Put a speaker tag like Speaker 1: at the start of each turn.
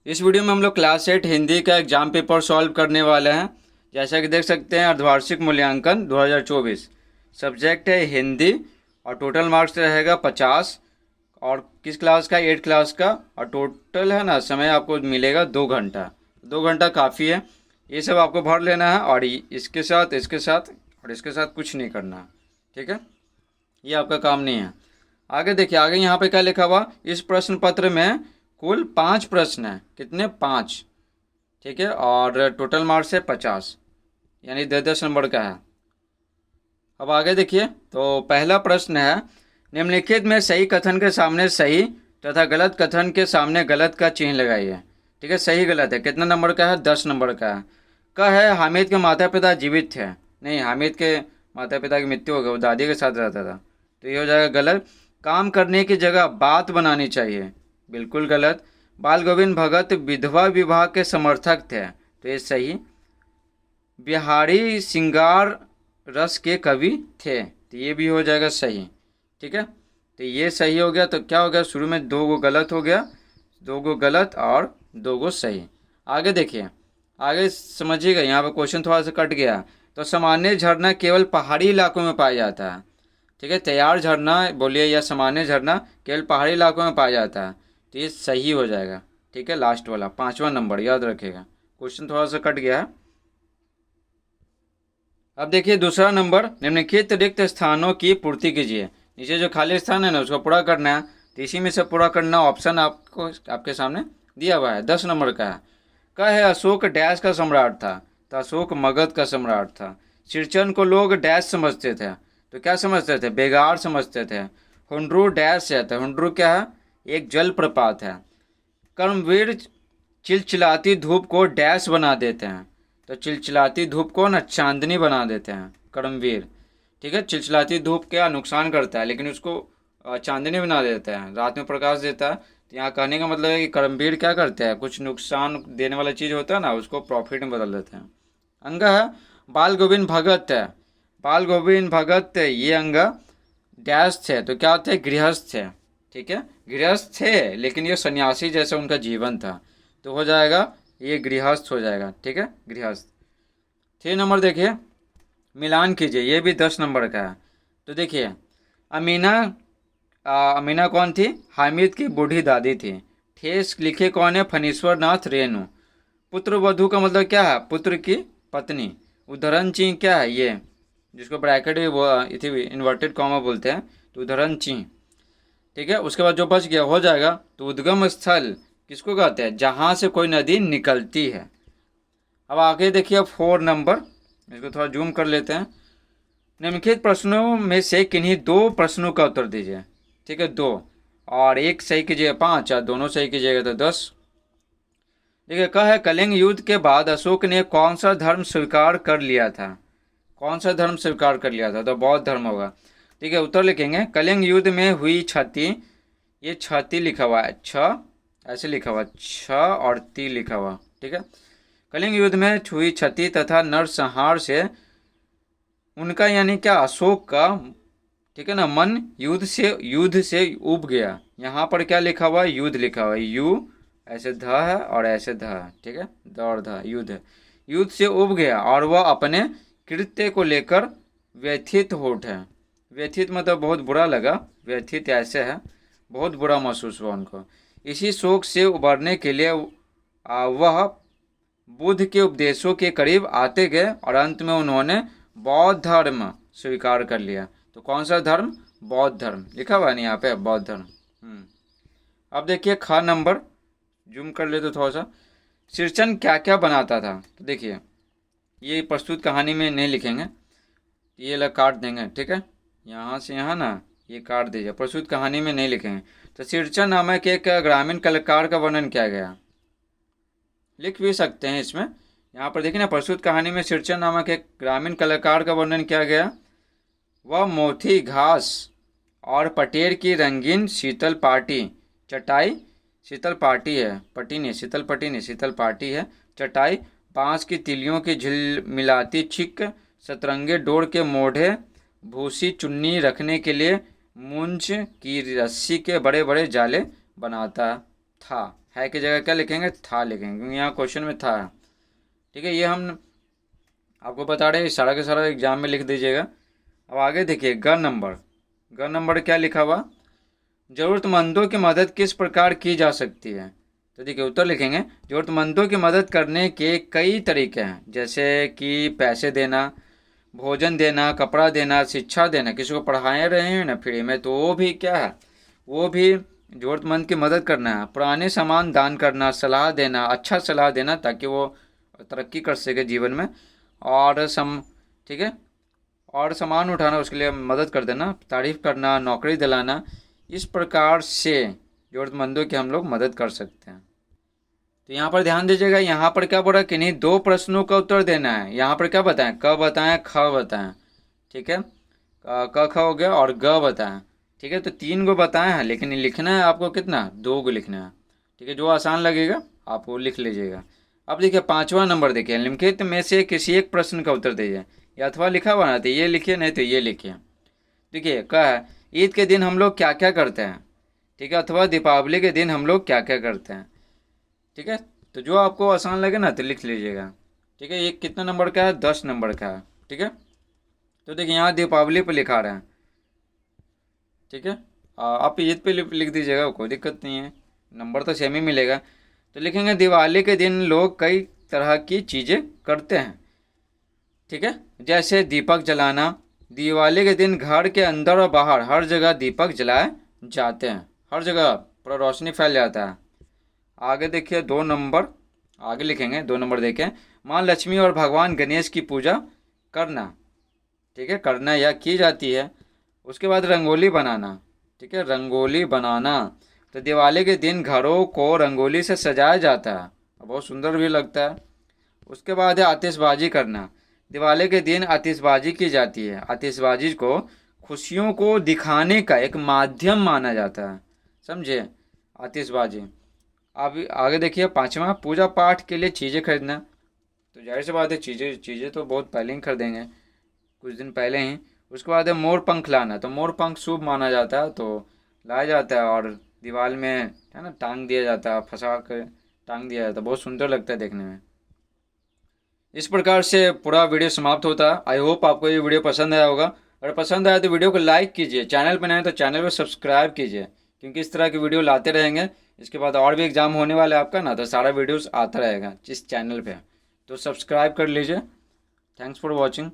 Speaker 1: इस वीडियो में हम लोग क्लास 8 हिंदी का एग्जाम पेपर सॉल्व करने वाले हैं। जैसा कि देख सकते हैं अर्धवार्षिक मूल्यांकन 2024 सब्जेक्ट है हिंदी और टोटल मार्क्स रहेगा 50। और किस क्लास का? 8 क्लास का। और टोटल है ना समय आपको मिलेगा 2 घंटा। 2 घंटा काफ़ी है। ये सब आपको भर लेना है और इसके साथ और इसके साथ कुछ नहीं करना है। ठीक है, ये आपका काम नहीं है। आगे देखिए, आगे यहाँ पे क्या लिखा हुआ? इस प्रश्न पत्र में कुल 5 प्रश्न हैं। कितने? 5। ठीक है, और टोटल मार्क्स है 50, यानी 10-10 नंबर का है। अब आगे देखिए, तो पहला प्रश्न है, निम्नलिखित में सही कथन के सामने सही तथा गलत कथन के सामने गलत का चिन्ह लगाइए। ठीक है, सही गलत है। कितना नंबर का है? 10 नंबर का है। का है हामिद के माता पिता जीवित थे। नहीं, हामिद के माता पिता की मृत्यु हो गई, वो दादी के साथ रहता था, तो ये हो जाएगा गलत। काम करने की जगह बात बनानी चाहिए, बिल्कुल गलत। बाल गोविंद भगत विधवा विवाह के समर्थक थे, तो ये सही। बिहारी सिंगार रस के कवि थे, तो ये भी हो जाएगा सही। ठीक है, तो ये सही हो गया। तो क्या हो गया? शुरू में 2 गो गलत हो गया, 2 गो गलत और 2 गो सही। आगे देखिए, आगे समझिएगा, यहाँ पे क्वेश्चन थोड़ा सा कट गया। तो सामान्य झरना केवल पहाड़ी इलाकों में पाया जाता है। ठीक है, तैयार झरना बोलिए या सामान्य झरना केवल पहाड़ी इलाकों में पाया जाता है, तो ये सही हो जाएगा। ठीक है, लास्ट वाला 5वां नंबर याद रखिएगा, क्वेश्चन थोड़ा सा कट गया है। अब देखिए दूसरा नंबर, निम्नलिखित रिक्त स्थानों की पूर्ति कीजिए। नीचे जो खाली स्थान है ना, उसको पूरा करना है, तो इसी में से पूरा करना ऑप्शन आपको आपके सामने दिया हुआ है। 10 नंबर का है। क्या है? अशोक डैश का सम्राट था, तो अशोक मगध का सम्राट था। सिरचन को लोग डैश समझते थे, तो क्या समझते थे? बेगार समझते थे। हुंड्रू डैश है, तो हुंड्रू क्या है? एक जलप्रपात है। कर्मवीर चिलचिलाती धूप को डैश बना देते हैं, तो चिलचिलाती धूप को ना चांदनी बना देते हैं कर्मवीर। ठीक है, चिलचिलाती धूप क्या नुकसान करता है, लेकिन उसको चांदनी बना देता है, रात में प्रकाश देता है। तो यहाँ कहने का मतलब है कि कर्मवीर क्या करते हैं? कुछ नुकसान देने वाला चीज़ होता है ना, उसको प्रॉफिट में बदल देते हैं। अंग है बाल गोविंद भगत है। बाल गोविंद भगत ये अंग डैश थे, तो क्या थे? गृहस्थ थे। ठीक है, गृहस्थ थे, लेकिन ये सन्यासी जैसा उनका जीवन था, तो हो जाएगा ये गृहस्थ हो जाएगा। ठीक है, गृहस्थ। 3 नंबर देखिए, मिलान कीजिए, ये भी 10 नंबर का है। तो देखिए, अमीना अमीना कौन थी? हामिद की बूढ़ी दादी थी। ठेस लिखे कौन है? फणीश्वर नाथ रेणु। पुत्र वधू का मतलब क्या है? पुत्र की पत्नी। उद्धरण चिन्ह क्या है? ये जिसको ब्रैकेट भी इन्वर्टेड कॉमा बोलते हैं, तो उद्धरण चिन्ह। ठीक है, उसके बाद जो बच गया हो जाएगा। तो उद्गम स्थल किसको कहते हैं? जहाँ से कोई नदी निकलती है। अब आगे देखिए 4 नंबर, इसको थोड़ा जूम कर लेते हैं। निम्नलिखित प्रश्नों में से किन्हीं 2 प्रश्नों का उत्तर दीजिए। ठीक है, 2 और 1 सही कीजिएगा 5 और दोनों सही कीजिएगा तो 10। देखिए, कहा है कलिंग युद्ध के बाद अशोक ने कौन सा धर्म स्वीकार कर लिया था? कौन सा धर्म स्वीकार कर लिया था? तो बौद्ध धर्म होगा। ठीक है, उत्तर लिखेंगे, कलिंग युद्ध में हुई क्षति, ये क्षति लिखा हुआ है, ऐसे लिखा हुआ, छ और ती लिखा हुआ। ठीक है, कलिंग युद्ध में हुई क्षति तथा नरसंहार से उनका यानी क्या? अशोक का, ठीक है ना, मन युद्ध से उब गया। यहाँ पर क्या लिखा हुआ है? युद्ध लिखा हुआ है, यू ऐसे ध है और ऐसे ध है। ठीक है, द और ध, युद्ध से उब गया और वह अपने कृत्य को लेकर व्यथित हो उठे। व्यथित मतलब बहुत बुरा लगा, व्यथित ऐसे है, बहुत बुरा महसूस हुआ उनको। इसी शोक से उबरने के लिए वह बुद्ध के उपदेशों के करीब आते गए और अंत में उन्होंने बौद्ध धर्म स्वीकार कर लिया। तो कौन सा धर्म? बौद्ध धर्म लिखा हुआ है नहीं यहाँ पे, बौद्ध धर्म। अब देखिए ख नंबर, जूम कर ले तो थोड़ा सा। सिरचन क्या क्या बनाता था? तो देखिए, ये प्रस्तुत कहानी में नहीं लिखेंगे, ये लग काट देंगे। ठीक है, यहाँ से यहाँ ना ये काट दीजिए, प्रस्तुत कहानी में नहीं लिखेंगे। तो सिरचन नामक एक ग्रामीण कलाकार का वर्णन किया गया, लिख भी सकते हैं इसमें। यहाँ पर देखिए ना, प्रस्तुत कहानी में सिरचन नामक एक ग्रामीण कलाकार का वर्णन किया गया। वह मोथी घास और पटेर की रंगीन शीतल पाटी चटाई, शीतल पाटी है, पटी नहीं, शीतल पटी नहीं, शीतल पाटी है, चटाई, बांस की तिलियों की झिलमिलाती छिक, सतरंगे डोर के मोढ़े, भूसी चुन्नी रखने के लिए मूंछ की रस्सी के बड़े बड़े जाले बनाता था, है की जगह क्या लिखेंगे, था लिखेंगे, क्योंकि यहाँ क्वेश्चन में था। ठीक है, ये हम आपको बता रहे हैं, सारा का सारा एग्जाम में लिख दीजिएगा। अब आगे देखिए, ग नंबर क्या लिखा हुआ, ज़रूरतमंदों की मदद किस प्रकार की जा सकती है। तो देखिए उत्तर लिखेंगे, ज़रूरतमंदों की मदद करने के कई तरीके हैं, जैसे कि पैसे देना, भोजन देना, कपड़ा देना, शिक्षा देना, किसी को पढ़ाए रहे हैं ना फ्री में, तो वो भी क्या है, वो भी ज़रूरतमंद की मदद करना है। पुराने सामान दान करना, सलाह देना, अच्छा सलाह देना ताकि वो तरक्की कर सके जीवन में, और ठीक है, और सामान उठाना उसके लिए मदद कर देना, तारीफ़ करना, नौकरी दिलाना, इस प्रकार से ज़रूरतमंदों की हम लोग मदद कर सकते हैं। तो यहाँ पर ध्यान दीजिएगा, यहाँ पर क्या बोल रहा है, किन्हीं दो प्रश्नों का उत्तर देना है। यहाँ पर क्या बताएं, क बताएं, ख बताएं। ठीक है, क ख हो गया और ग बताएं। ठीक है, तो 3 गो बताए हैं, लेकिन लिखना है आपको कितना, 2 गो लिखना है। ठीक है, जो आसान लगेगा आप वो लिख लीजिएगा। अब देखिए 5वां नंबर देखिए, निम्नलिखित में से किसी एक प्रश्न का उत्तर दीजिए। या अथवा लिखा हुआ ना, तो ये लिखिए, नहीं तो ये लिखिए। देखिए क्या है, ईद के दिन हम लोग क्या क्या करते हैं। ठीक है, अथवा दीपावली के दिन हम लोग क्या क्या करते हैं। ठीक है, तो जो आपको आसान लगे ना तो लिख लीजिएगा। ठीक है, ये कितना नंबर का है, 10 नंबर का है। ठीक है, तो देखिए यहाँ दीपावली पे लिखा रहा है। ठीक है, आप ईद पे लिख दीजिएगा, कोई दिक्कत नहीं है, नंबर तो सेम ही मिलेगा। तो लिखेंगे दिवाली के दिन लोग कई तरह की चीज़ें करते हैं। ठीक है, जैसे दीपक जलाना, दिवाली के दिन घर के अंदर और बाहर हर जगह दीपक जलाए जाते हैं, हर जगह पूरा रोशनी फैल जाता है। आगे देखिए 2 नंबर, आगे लिखेंगे 2 नंबर देखें, माँ लक्ष्मी और भगवान गणेश की पूजा करना। ठीक है, करना या की जाती है। उसके बाद रंगोली बनाना। ठीक है, रंगोली बनाना, तो दिवाली के दिन घरों को रंगोली से सजाया जाता है, बहुत सुंदर भी लगता है। उसके बाद है आतिशबाजी करना। दिवाली के दिन आतिशबाजी की जाती है। आतिशबाजी को खुशियों को दिखाने का एक माध्यम माना जाता है, समझे, आतिशबाजी। अब आगे देखिए 5वां, पूजा पाठ के लिए चीज़ें खरीदना। तो जाहिर सी बात है, चीज़ें तो बहुत पहले ही खरीदेंगे, कुछ दिन पहले ही। उसके बाद है मोर पंख लाना। तो मोर पंख शुभ माना जाता है, तो लाया जाता है और दीवार में है ना टांग दिया जाता है, फंसा कर टांग दिया जाता है, बहुत सुंदर लगता है देखने में। इस प्रकार से पूरा वीडियो समाप्त होता है। आई होप आपको ये वीडियो पसंद आया होगा। अगर पसंद आया तो वीडियो को लाइक कीजिए, चैनल पर नए हैं तो चैनल को सब्सक्राइब कीजिए, क्योंकि इस तरह की वीडियो लाते रहेंगे। इसके बाद और भी एग्जाम होने वाला है आपका ना, तो सारा वीडियोस आता रहेगा इस चैनल पे, तो सब्सक्राइब कर लीजिए। Thanks for watching.